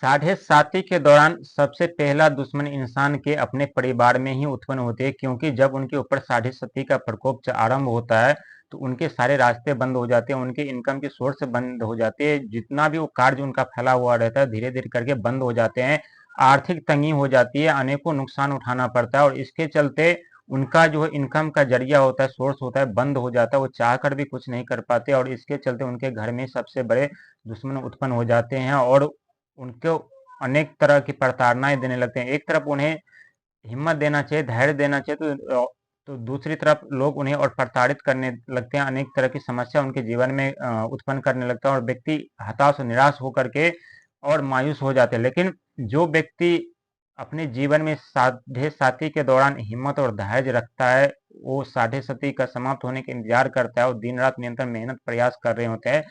साढ़े साती के दौरान सबसे पहला दुश्मन इंसान के अपने परिवार में ही उत्पन्न होते हैं, क्योंकि जब उनके ऊपर साढ़े सती का प्रकोप आरंभ होता है तो उनके सारे रास्ते बंद हो जाते हैं, उनके इनकम की सोर्स बंद हो जाती है, जितना भी वो कार्य उनका फैला हुआ रहता है धीरे धीरे करके बंद हो जाते हैं। आर्थिक तंगी हो जाती है, अनेकों नुकसान उठाना पड़ता है और इसके चलते उनका जो इनकम का जरिया होता है, सोर्स होता है, बंद हो जाता है। वो चाह कर भी कुछ नहीं कर पाते और इसके चलते उनके घर में सबसे बड़े दुश्मन उत्पन्न हो जाते हैं और उनको अनेक तरह की प्रताड़नाएं देने लगते हैं। एक तरफ उन्हें हिम्मत देना चाहिए, धैर्य देना चाहिए, तो दूसरी तरफ लोग उन्हें और प्रताड़ित करने लगते हैं, अनेक तरह की समस्या उनके जीवन में उत्पन्न करने लगता है और व्यक्ति हताश और निराश होकर के और मायूस हो जाते हैं। लेकिन जो व्यक्ति अपने जीवन में साढ़े साती के दौरान हिम्मत और धैर्य रखता है, वो साढ़े सती का समाप्त होने का इंतजार करता है और दिन रात निरंतर मेहनत प्रयास कर रहे होते हैं।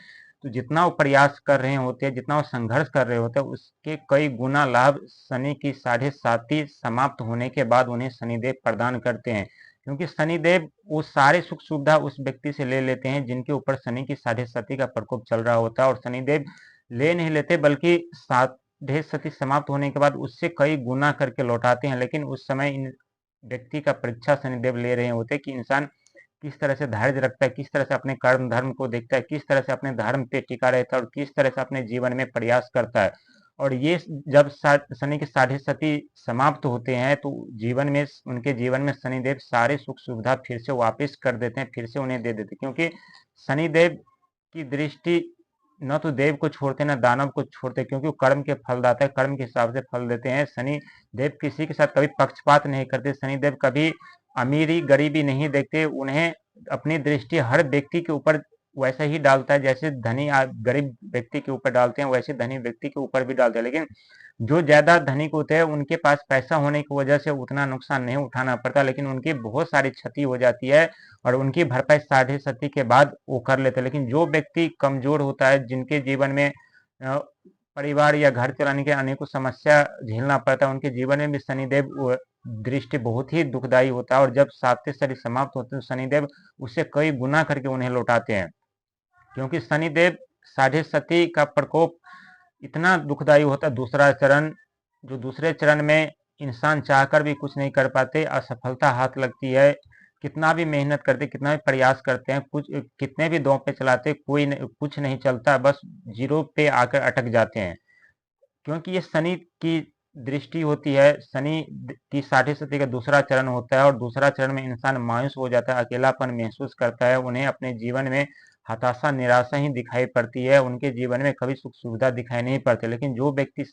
तो जितना वो प्रयास कर रहे होते हैं, जितना वो संघर्ष कर रहे होते हैं, उसके कई गुना लाभ शनि की साढ़े साती समाप्त होने के बाद उन्हें शनिदेव प्रदान करते हैं, क्योंकि शनिदेव वो सारे सुख सुविधा उस व्यक्ति से ले लेते हैं जिनके ऊपर शनि की साढ़े सती का प्रकोप चल रहा होता है। और शनिदेव ले नहीं लेते, बल्कि साढ़े सती समाप्त होने के बाद उससे कई गुना करके लौटाते हैं। लेकिन उस समय इन व्यक्ति का परीक्षा शनिदेव ले रहे होते हैं कि इंसान किस तरह से धैर्य रखता है, किस तरह से अपने कर्म धर्म को देखता है, किस तरह से अपने धर्म पे टिका रहता है और किस तरह से अपने जीवन में प्रयास करता है। और ये जब शनि के साढ़े सती समाप्त होते हैं तो जीवन में, उनके जीवन में शनिदेव सारे सुख सुविधा फिर से वापस कर देते हैं, फिर से उन्हें दे देते हैं, क्योंकि शनिदेव की दृष्टि न तो देव को छोड़ते न दानव को छोड़ते, क्योंकि वो कर्म के फलदाता है, कर्म के हिसाब से फल देते हैं। शनि देव किसी के साथ कभी पक्षपात नहीं करते, शनिदेव कभी अमीरी गरीबी नहीं देखते, उन्हें अपनी दृष्टि हर व्यक्ति के ऊपर वैसा ही डालता है जैसे धनी गरीब व्यक्ति के ऊपर डालते हैं, वैसे धनी व्यक्ति के ऊपर भी डालते हैं। लेकिन जो ज्यादा धनिक होते हैं उनके पास पैसा होने की वजह से उतना नुकसान नहीं उठाना पड़ता, लेकिन उनकी बहुत सारी क्षति हो जाती है और उनकी भरपाई साढ़े सती के बाद वो कर लेते हैं। लेकिन जो व्यक्ति कमजोर होता है, जिनके जीवन में परिवार या घर चलाने के अनेकों समस्या झेलना पड़ता है, उनके जीवन में भी शनिदेव दृष्टि बहुत ही दुखदायी होता है और जब सातवें शनि समाप्त होते हैं तो शनिदेव उससे कई गुना करके उन्हें लौटाते हैं, क्योंकि शनिदेव साढ़े सती का प्रकोप इतना दुखदायी होता है। दूसरा चरण, जो दूसरे चरण में इंसान चाहकर भी कुछ नहीं कर पाते, असफलता हाथ लगती है, कितना भी मेहनत करते, कितना भी प्रयास करते हैं, कुछ कितने भी दौर पे चलाते, कुछ नहीं चलता, बस जीरो पे आकर अटक जाते हैं, क्योंकि ये शनि की दृष्टि होती है। शनि की साढ़े सती का दूसरा चरण होता है और दूसरा चरण में इंसान मायूस हो जाता है, अकेलापन महसूस करता है, उन्हें अपने जीवन में हताशा निराशा ही दिखाई पड़ती है, उनके जीवन में कभी सुख सुविधा दिखाई नहीं पड़ती। लेकिन जो व्यक्ति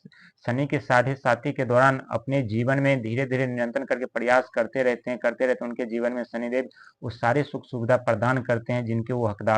शनि के साढ़े साती के दौरान अपने जीवन में धीरे धीरे निरंतर करके प्रयास करते रहते हैं, उनके जीवन में शनिदेव उस सारे सुख सुविधा प्रदान करते हैं जिनके वो हकदार